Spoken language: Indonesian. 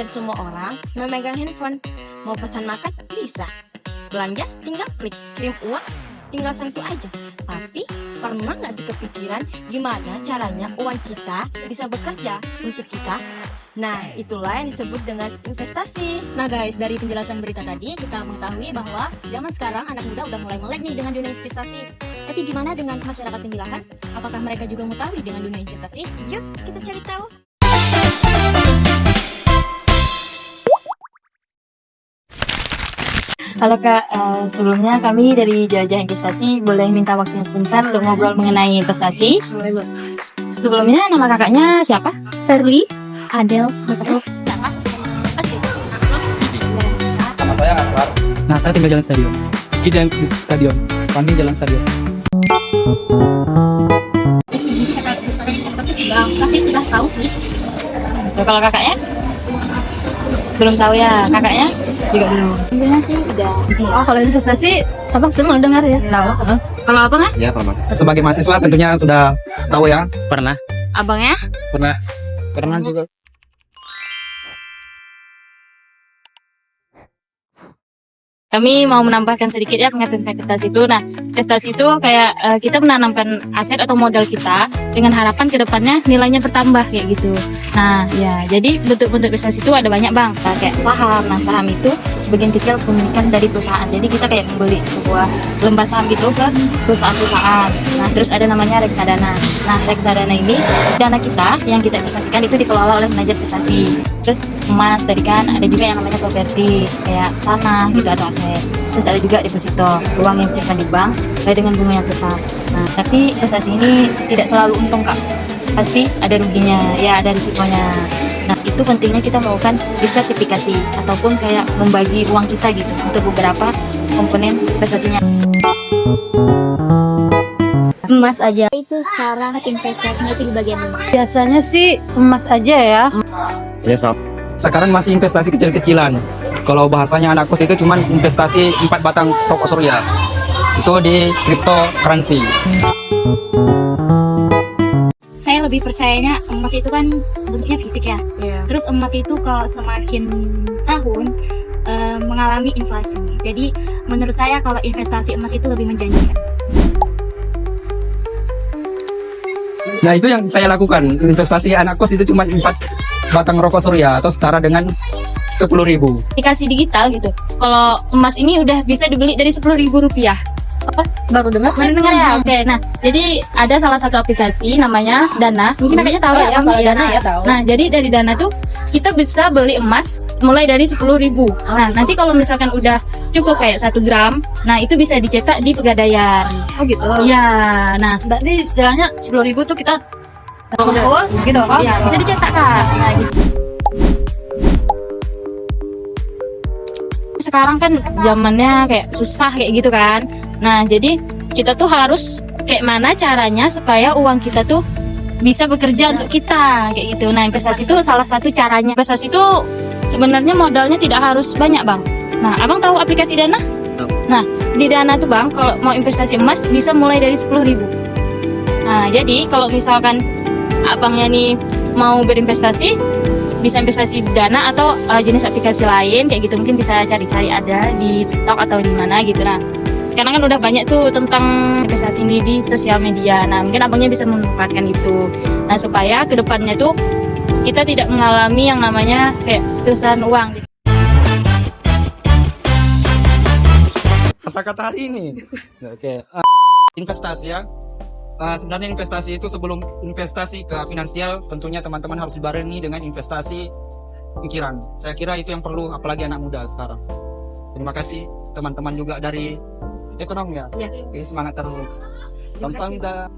hampir semua orang memegang handphone. Mau pesan makan bisa, belanja tinggal klik, kirim uang tinggal sentuh aja. Tapi pernah nggak sih kepikiran gimana caranya uang kita bisa bekerja untuk kita? Nah, itulah yang disebut dengan investasi. Nah guys, dari penjelasan berita tadi kita mengetahui bahwa zaman sekarang anak muda udah mulai melek nih dengan dunia investasi. Tapi gimana dengan masyarakat pemilahan? Apakah mereka juga mengetahui dengan dunia investasi? Yuk kita cari tahu. Halo Kak, sebelumnya kami dari Jajah Investasi boleh minta waktunya sebentar untuk ngobrol mengenai investasi. Sebelumnya nama kakaknya siapa? Verly, Adels, betul. Nama saya Asrar. Nata tinggal jalan stadion. Kita di stadion. Pandi jalan stadion. Pasti sudah tahu sih. So, kalau kakaknya? Belum tahu ya, kakaknya juga belum. Intinya sih udah. Oh, kalau investasi, abang semua dengar ya? Tahu. Kalau abang ya? Ya, pernah. Sebagai mahasiswa tentunya sudah tahu ya. Pernah. Abangnya? Pernah. Pernah juga. Kami mau menambahkan sedikit ya pengertian investasi itu. Nah, investasi itu kayak kita menanamkan aset atau modal kita dengan harapan kedepannya nilainya bertambah kayak gitu. Nah, ya jadi bentuk-bentuk investasi itu ada banyak bang. Kayak saham. Nah, saham itu sebagian kecil kepemilikan dari perusahaan. Jadi kita kayak membeli sebuah lembar saham itu ke perusahaan-perusahaan. Nah, terus ada namanya reksadana. Nah, reksadana ini dana kita yang kita investasikan itu dikelola oleh manajer investasi. Terus emas tadi kan ada juga yang namanya properti kayak tanah gitu atau aset. Terus ada juga deposito, uang yang disimpan di bank dengan bunga yang tetap. Nah, tapi investasi ini tidak selalu untung kak. Pasti ada ruginya, ya ada risikonya. Nah, itu pentingnya kita melakukan diversifikasi ataupun kayak membagi uang kita gitu untuk beberapa komponen investasinya. Emas aja. Itu sekarang investasinya itu di bagian emas. Biasanya sih emas aja ya. Ya, sekarang masih investasi kecil-kecilan. Kalau bahasanya anak kos itu cuma investasi 4 batang rokok surya. Itu di cryptocurrency. Saya lebih percayanya emas itu kan bentuknya fisik ya. Terus emas itu kalau semakin tahun mengalami inflasi. Jadi menurut saya kalau investasi emas itu lebih menjanjikan. Nah, itu yang saya lakukan. Investasi anak kos itu cuma 4 batang rokok surya atau setara dengan 10.000. Aplikasi digital gitu. Kalau emas ini udah bisa dibeli dari 10.000 rupiah. Apa? Baru dengar? Baru dengar ya. Oke, nah jadi ada salah satu aplikasi namanya Dana. Mungkin kakaknya tahu ya. Kalau Dana ya tahu. Nah, jadi dari Dana tuh kita bisa beli emas mulai dari 10.000. Nah, nanti kalau misalkan udah cukup kayak 1 gram, nah itu bisa dicetak di Pegadaian. Oh gitu. Iya, nah Berarti istilahnya 10.000 tuh kita kumpul gitu kan? iya, bisa dicetak kak. Nah, gitu. Sekarang kan zamannya kayak susah kayak gitu kan. Nah, jadi kita tuh harus kayak mana caranya supaya uang kita tuh bisa bekerja untuk kita kayak gitu. Nah, investasi itu salah satu caranya. Investasi itu sebenarnya modalnya tidak harus banyak, Bang. Nah, Abang tahu aplikasi Dana? Nah, di Dana tuh, Bang, kalau mau investasi emas bisa mulai dari 10.000. Nah, jadi kalau misalkan abangnya nih mau berinvestasi, bisa investasi di Dana atau jenis aplikasi lain kayak gitu, mungkin bisa cari-cari ada di TikTok atau di mana gitu. Nah, sekarang kan udah banyak tuh tentang investasi ini di sosial media. Nah, mungkin abangnya bisa memanfaatkan itu. Nah, supaya kedepannya tuh kita tidak mengalami yang namanya kayak kesusahan uang. Kata-kata hari ini. Oke. Investasi ya. Sebenarnya investasi itu sebelum investasi ke finansial, tentunya teman-teman harus dibarengi dengan investasi pikiran. Saya kira itu yang perlu, apalagi anak muda sekarang. Terima kasih teman-teman juga dari ekonomi ya. Oke, semangat terus. Kamsahamnida.